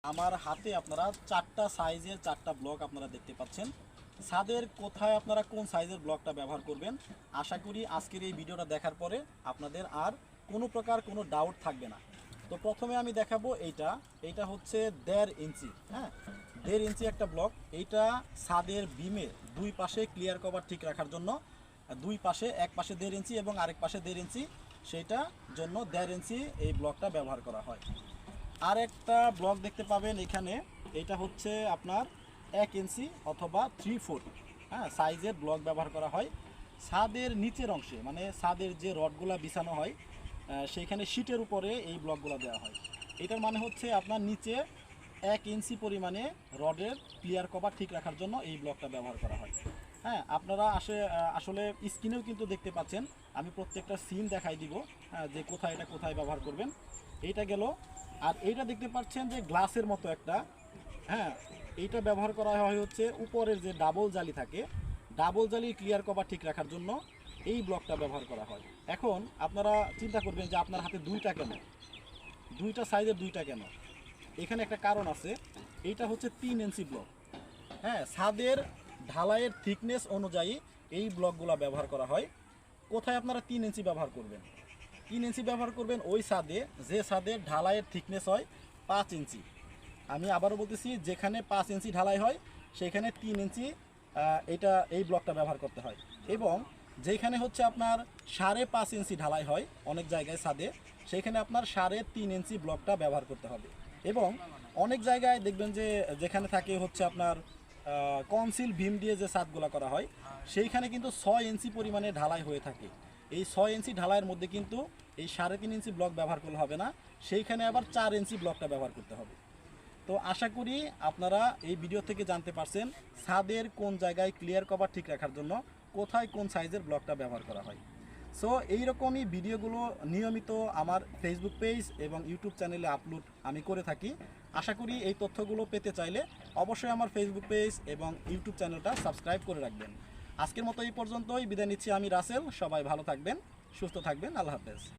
আমার হাতে আপনারা চারটা সাইজের চারটা ব্লক আপনারা দেখতে পাচ্ছেন। ছাদের কোথায় আপনারা কোন সাইজের ব্লকটা ব্যবহার করবেন, আশা করি আজকের এই ভিডিওটা দেখার পরে আপনাদের আর কোনো প্রকার কোনো ডাউট থাকবে না। তো প্রথমে আমি দেখাবো এইটা হচ্ছে 1.5 ইঞ্চি, হ্যাঁ 1.5 ইঞ্চি একটা ব্লক। এইটা ছাদের বিমের দুই পাশে ক্লিয়ার কভার ঠিক রাখার জন্য, দুই পাশে এক পাশে 1.5 ইঞ্চি এবং আরেক পাশে 1.5 ইঞ্চি, সেইটা জন্য 1.5 ইঞ্চি এই ব্লকটা ব্যবহার করা হয়। আর একটা ব্লক দেখতে পাবেন এখানে, এটা হচ্ছে আপনার 1 ইঞ্চি অথবা 3 ফুট, হ্যাঁ সাইজের ব্লক ব্যবহার করা হয়। ছাদের নিচের অংশে মানে ছাদের যে রডগুলা বিছানো হয় সেইখানে শীটের উপরে এই ব্লকগুলো দেওয়া হয়। এটার মানে হচ্ছে আপনার নিচে 1 ইঞ্চি পরিমাণে রডের ক্লিয়ার কভার ঠিক রাখার জন্য এই ব্লকটা ব্যবহার করা হয়। হ্যাঁ আপনারা আসলে স্ক্রিনেও কিন্তু দেখতে পাচ্ছেন, আমি প্রত্যেকটা সিন দেখাই দিব যে কোথায় এটা কোথায় ব্যবহার করবেন। এইটা গেল। আর এইটা দেখতে পাচ্ছেন যে গ্লাসের মতো একটা, হ্যাঁ এইটা ব্যবহার করা হয় হচ্ছে উপরের যে ডাবল জালি থাকে, ডাবল জালি ক্লিয়ার কভার ঠিক রাখার জন্য এই ব্লকটা ব্যবহার করা হয়। এখন আপনারা চিন্তা করবেন যে আপনার হাতে দুইটা কেন, দুইটা সাইজের দুইটা কেন? এখানে একটা কারণ আছে। এইটা হচ্ছে 3 ইঞ্চি ব্লক, হ্যাঁ ছাদের ঢালাইয়ের থিকনেস অনুযায়ী এই ব্লকগুলো ব্যবহার করা হয়। কোথায় আপনারা 3 ইঞ্চি ব্যবহার করবেন? 3 ইঞ্চি ব্যবহার করবেন ওই ছাদে যে ছাদের ঢালাইয়ের থিকনেস হয় 5 ইঞ্চি। আমি আবারও বলতেছি, যেখানে 5 ইঞ্চি ঢালাই হয় সেখানে 3 ইঞ্চি এই ব্লকটা ব্যবহার করতে হয়। এবং যেখানে হচ্ছে আপনার 5.5 ইঞ্চি ঢালাই হয় অনেক জায়গায় ছাদে, সেখানে আপনার 3.5 ইঞ্চি ব্লকটা ব্যবহার করতে হবে। এবং অনেক জায়গায় দেখবেন যে যেখানে থাকে হচ্ছে আপনার কনসিল ভীম দিয়ে যে ছাদগুলো করা হয়, সেইখানে কিন্তু 6 ইঞ্চি পরিমাণে ঢালাই হয়ে থাকে। এই 6 ইঞ্চি ঢালাইয়ের মধ্যে কিন্তু এই 3.5 ইঞ্চি ব্লক ব্যবহার করলে হবে না, সেইখানে আবার 4 ইঞ্চি ব্লকটা ব্যবহার করতে হবে। তো আশা করি আপনারা এই ভিডিও থেকে জানতে পারছেন ছাদের কোন জায়গায় ক্লিয়ার কভার ঠিক রাখার জন্য কোথায় কোন সাইজের ব্লকটা ব্যবহার করা হয়। সো এইরকমই ভিডিওগুলো নিয়মিত আমার ফেসবুক পেজ এবং ইউটিউব চ্যানেলে আপলোড আমি করে থাকি। আশা করি এই তথ্যগুলো পেতে চাইলে অবশ্যই আমার ফেসবুক পেজ এবং ইউটিউব চ্যানেলটা সাবস্ক্রাইব করে রাখবেন। আজকের মতো এই পর্যন্তই বিদায় নিচ্ছি আমি রাসেল। সবাই ভালো থাকবেন, সুস্থ থাকবেন। আল্লাহ হাফেজ।